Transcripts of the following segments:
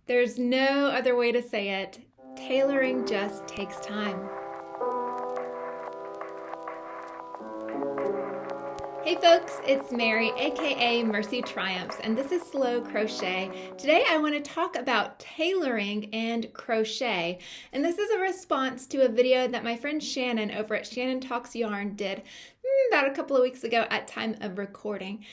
There's no other way to say it. Tailoring just takes time. Hey folks, it's Mary, aka MercyTriumphs, and this is Slow Crochet. Today I want to talk about tailoring and crochet, and this is a response to a video that my friend Shannon over at Shannon Talks Yarn did about a couple of weeks ago at time of recording.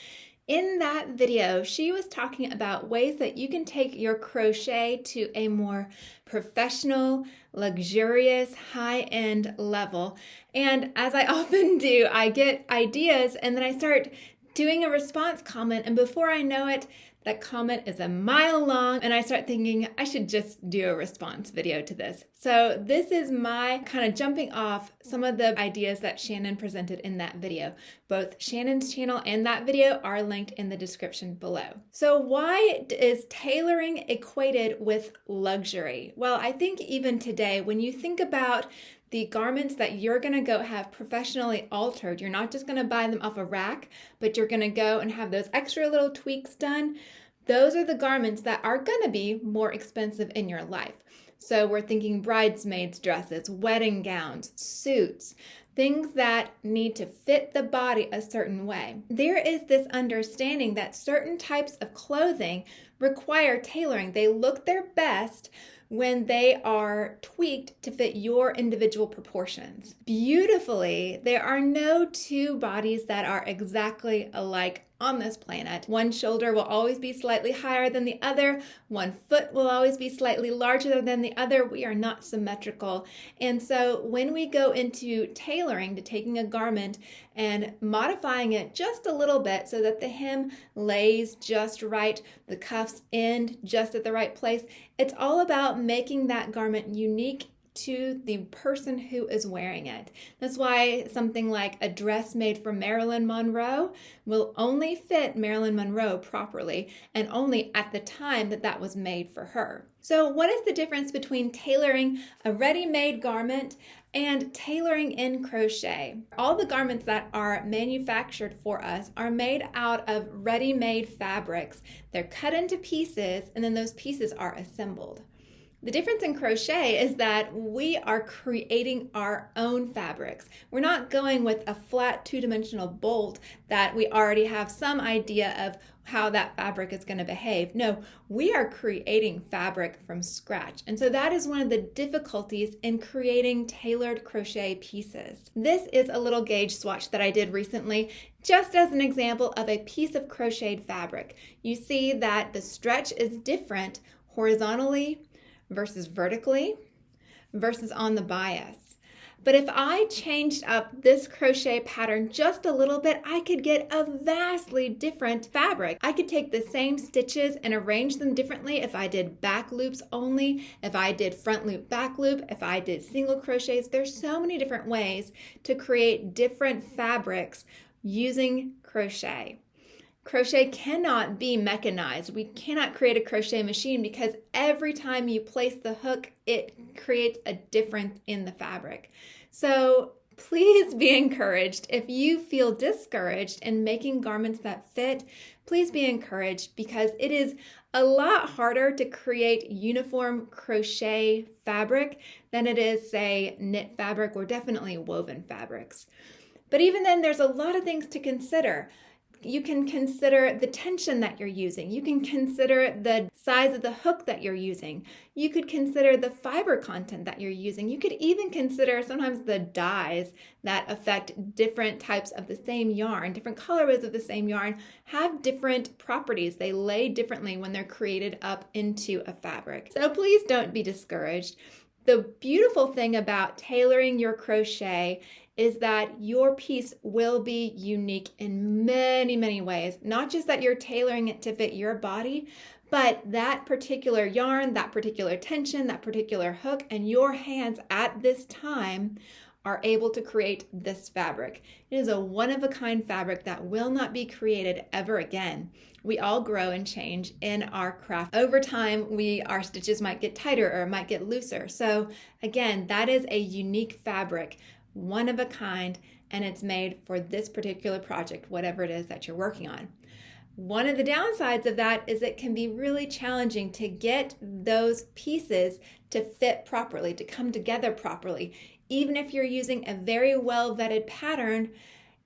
In that video, she was talking about ways that you can take your crochet to a more professional, luxurious, high-end level. And as I often do, I get ideas and then I start doing a response comment, and before I know it, that comment is a mile long and I start thinking I should just do a response video to this. So this is my kind of jumping off some of the ideas that Shannon presented in that video. Both Shannon's channel and that video are linked in the description below. So why is tailoring equated with luxury? Well, I think even today, when you think about the garments that you're going to go have professionally altered, you're not just going to buy them off a rack, but you're going to go and have those extra little tweaks done. Those are the garments that are going to be more expensive in your life. So we're thinking bridesmaids' dresses, wedding gowns, suits, things that need to fit the body a certain way. There is this understanding that certain types of clothing require tailoring. They look their best when they are tweaked to fit your individual proportions. Beautifully, there are no two bodies that are exactly alike on this planet. One shoulder will always be slightly higher than the other. One foot will always be slightly larger than the other. We are not symmetrical. And so when we go into tailoring, to taking a garment and modifying it just a little bit so that the hem lays just right, the cuffs end just at the right place, it's all about making that garment unique to the person who is wearing it. That's why something like a dress made for Marilyn Monroe will only fit Marilyn Monroe properly and only at the time that that was made for her. So what is the difference between tailoring a ready-made garment and tailoring in crochet? All the garments that are manufactured for us are made out of ready-made fabrics. They're cut into pieces and then those pieces are assembled. The difference in crochet is that we are creating our own fabrics. We're not going with a flat two-dimensional bolt that we already have some idea of how that fabric is going to behave. No, we are creating fabric from scratch. And so that is one of the difficulties in creating tailored crochet pieces. This is a little gauge swatch that I did recently, just as an example of a piece of crocheted fabric. You see that the stretch is different horizontally versus vertically versus on the bias. But if I changed up this crochet pattern just a little bit, I could get a vastly different fabric. I could take the same stitches and arrange them differently if I did back loops only, if I did front loop, back loop, if I did single crochets. There's so many different ways to create different fabrics using crochet. Crochet cannot be mechanized. We cannot create a crochet machine because every time you place the hook, it creates a difference in the fabric. So please be encouraged. If you feel discouraged in making garments that fit, please be encouraged because it is a lot harder to create uniform crochet fabric than it is, say, knit fabric or definitely woven fabrics. But even then, there's a lot of things to consider. You can consider the tension that you're using. You can consider the size of the hook that you're using. You could consider the fiber content that you're using. You could even consider sometimes the dyes that affect different types of the same yarn. Different colorways of the same yarn have different properties. They lay differently when they're created up into a fabric. So please don't be discouraged. The beautiful thing about tailoring your crochet is that your piece will be unique in many, many ways. Not just that you're tailoring it to fit your body, but that particular yarn, that particular tension, that particular hook, and your hands at this time are able to create this fabric. It is a one-of-a-kind fabric that will not be created ever again. We all grow and change in our craft. Over time, our stitches might get tighter or might get looser. So again, that is a unique fabric, one of a kind, and it's made for this particular project, whatever it is that you're working on. One of the downsides of that is it can be really challenging to get those pieces to fit properly, to come together properly. Even if you're using a very well vetted pattern,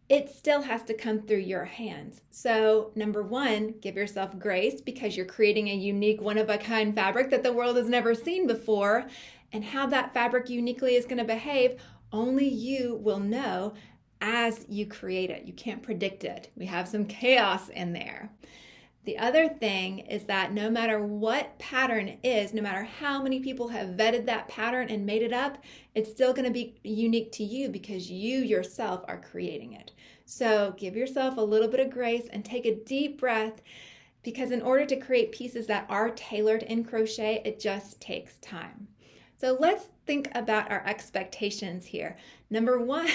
it still has to come through your hands. So number one, give yourself grace because you're creating a unique, one-of-a-kind fabric that the world has never seen before. And how that fabric uniquely is going to behave, only you will know as you create it. You can't predict it. We have some chaos in there. The other thing is that no matter what pattern is, no matter how many people have vetted that pattern and made it up, it's still going to be unique to you because you yourself are creating it. So give yourself a little bit of grace and take a deep breath, because in order to create pieces that are tailored in crochet, it just takes time. So let's think about our expectations here. Number one,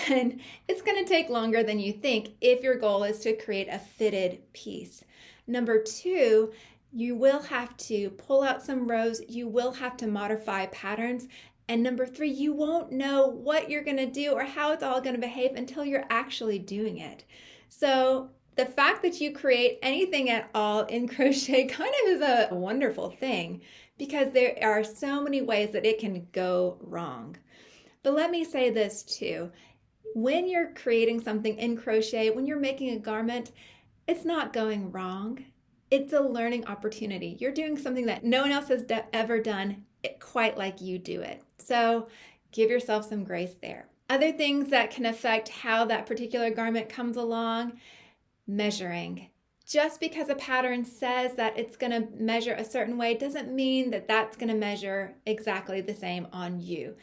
it's going to take longer than you think if your goal is to create a fitted piece. Number two, you will have to pull out some rows. You will have to modify patterns. And number three, you won't know what you're going to do or how it's all going to behave until you're actually doing it. So the fact that you create anything at all in crochet kind of is a wonderful thing, because there are so many ways that it can go wrong. But let me say this too. When you're creating something in crochet, when you're making a garment, it's not going wrong. It's a learning opportunity. You're doing something that no one else has ever done quite like you do it. So give yourself some grace there. Other things that can affect how that particular garment comes along: measuring. Just because a pattern says that it's going to measure a certain way doesn't mean that that's going to measure exactly the same on you.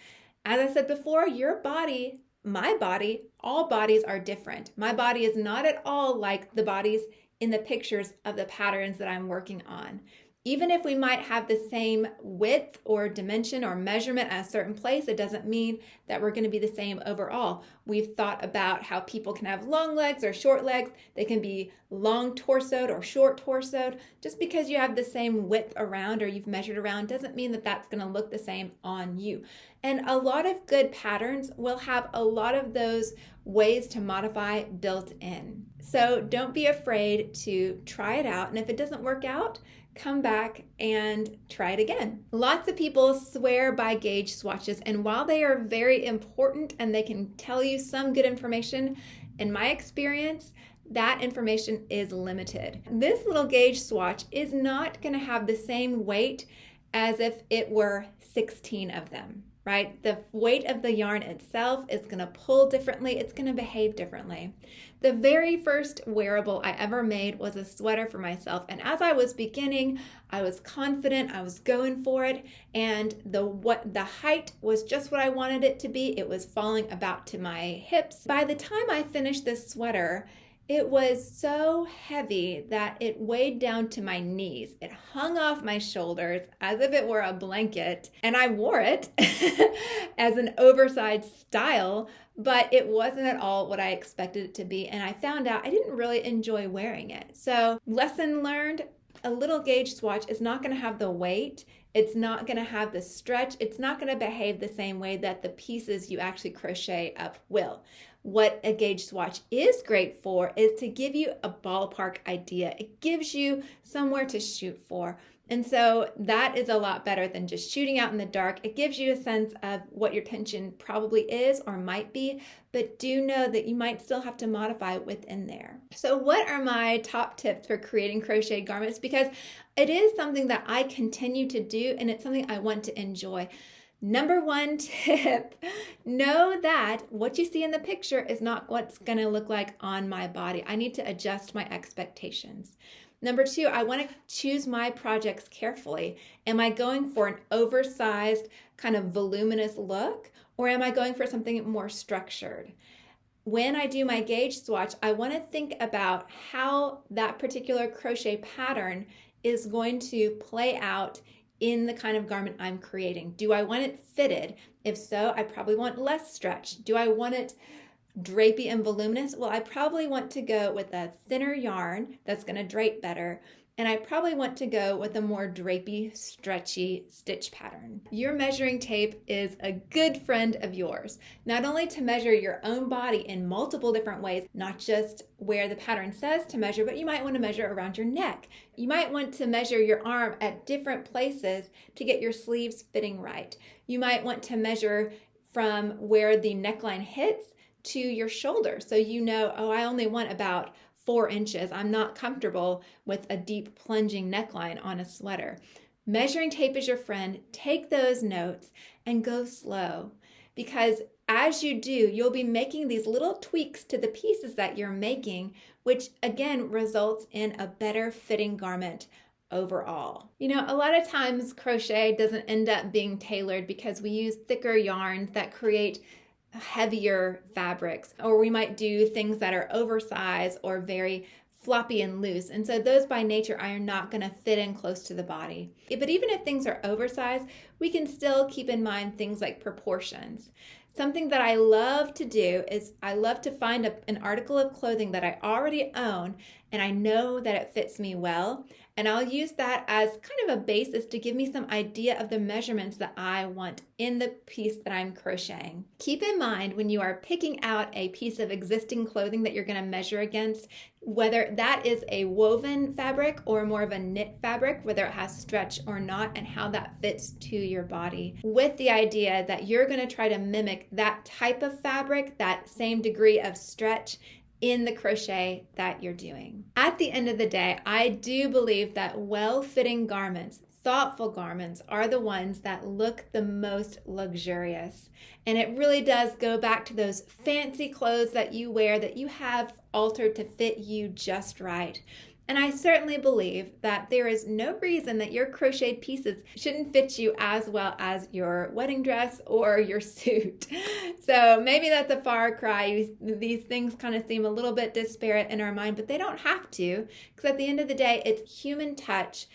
As I said before, your body, my body, all bodies are different. My body is not at all like the bodies in the pictures of the patterns that I'm working on. Even if we might have the same width or dimension or measurement at a certain place, it doesn't mean that we're going to be the same overall. We've thought about how people can have long legs or short legs. They can be long torsoed or short torsoed. Just because you have the same width around or you've measured around doesn't mean that that's going to look the same on you. And a lot of good patterns will have a lot of those ways to modify built in. So don't be afraid to try it out. And if it doesn't work out, come back and try it again. Lots of people swear by gauge swatches, and while they are very important and they can tell you some good information, in my experience, that information is limited. This little gauge swatch is not going to have the same weight as if it were 16 of them, right? The weight of the yarn itself is going to pull differently. It's going to behave differently. The very first wearable I ever made was a sweater for myself. And as I was beginning, I was confident, I was going for it. And the height was just what I wanted it to be. It was falling about to my hips. By the time I finished this sweater, it was so heavy that it weighed down to my knees. It hung off my shoulders as if it were a blanket, and I wore it as an oversized style, but it wasn't at all what I expected it to be, and I found out I didn't really enjoy wearing it. So, lesson learned, a little gauge swatch is not going to have the weight, it's not going to have the stretch, it's not going to behave the same way that the pieces you actually crochet up will. What a gauge swatch is great for is to give you a ballpark idea. It gives you somewhere to shoot for. And so that is a lot better than just shooting out in the dark. It gives you a sense of what your tension probably is or might be, but do know that you might still have to modify within there. So what are my top tips for creating crochet garments? Because it is something that I continue to do, and it's something I want to enjoy. Number one tip, know that what you see in the picture is not what's going to look like on my body. I need to adjust my expectations. Number two, I want to choose my projects carefully. Am I going for an oversized kind of voluminous look, or am I going for something more structured? When I do my gauge swatch, I want to think about how that particular crochet pattern is going to play out in the kind of garment I'm creating. Do I want it fitted? If so, I probably want less stretch. Do I want it drapey and voluminous? Well, I probably want to go with a thinner yarn that's going to drape better. and I probably want to go with a more drapey, stretchy stitch pattern. Your measuring tape is a good friend of yours, not only to measure your own body in multiple different ways, not just where the pattern says to measure, but you might want to measure around your neck. You might want to measure your arm at different places to get your sleeves fitting right. You might want to measure from where the neckline hits to your shoulder, so you know, oh, I only want about 4 inches. I'm not comfortable with a deep plunging neckline on a sweater. Measuring tape is your friend. Take those notes and go slow, because as you do, you'll be making these little tweaks to the pieces that you're making, which again results in a better fitting garment overall. You know, a lot of times crochet doesn't end up being tailored because we use thicker yarns that create heavier fabrics, or we might do things that are oversized or very floppy and loose, and so those by nature are not going to fit in close to the body. But even if things are oversized, we can still keep in mind things like proportions. Something that I love to do is I love to find an article of clothing that I already own and I know that it fits me well, and I'll use that as kind of a basis to give me some idea of the measurements that I want in the piece that I'm crocheting. Keep in mind when you are picking out a piece of existing clothing that you're going to measure against, whether that is a woven fabric or more of a knit fabric, whether it has stretch or not, and how that fits to your body, with the idea that you're going to try to mimic that type of fabric, that same degree of stretch in the crochet that you're doing. At the end of the day, I do believe that well-fitting garments, thoughtful garments, are the ones that look the most luxurious. And it really does go back to those fancy clothes that you wear that you have altered to fit you just right. And I certainly believe that there is no reason that your crocheted pieces shouldn't fit you as well as your wedding dress or your suit. So maybe that's a far cry. These things kind of seem a little bit disparate in our mind, but they don't have to, because at the end of the day, it's human touch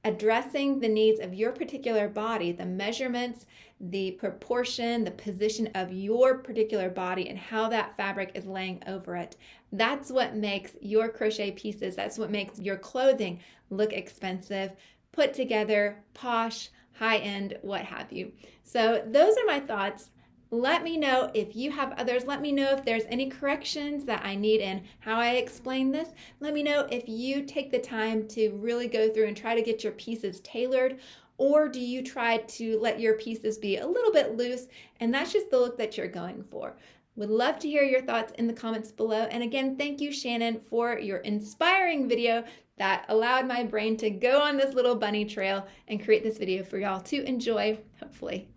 addressing the needs of your particular body, the measurements, the proportion, the position of your particular body, and how that fabric is laying over it. That's what makes your crochet pieces, that's what makes your clothing look expensive, put together, posh, high-end, what have you. So those are my thoughts. Let me know if you have others. Let me know if there's any corrections that I need in how I explain this. Let me know if you take the time to really go through and try to get your pieces tailored, or do you try to let your pieces be a little bit loose and that's just the look that you're going for. Would love to hear your thoughts in the comments below. And again, thank you, Shannon, for your inspiring video that allowed my brain to go on this little bunny trail and create this video for y'all to enjoy, hopefully.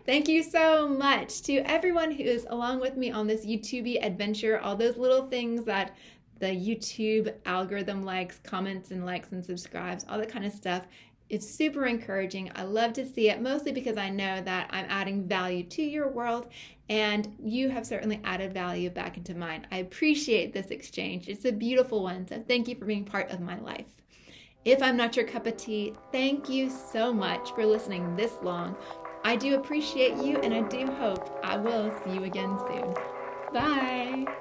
Thank you so much to everyone who is along with me on this YouTube adventure, all those little things that the YouTube algorithm likes, comments and likes and subscribes, all that kind of stuff. It's super encouraging. I love to see it, mostly because I know that I'm adding value to your world, and you have certainly added value back into mine. I appreciate this exchange. It's a beautiful one, so thank you for being part of my life. If I'm not your cup of tea, thank you so much for listening this long. I do appreciate you, and I do hope I will see you again soon. Bye.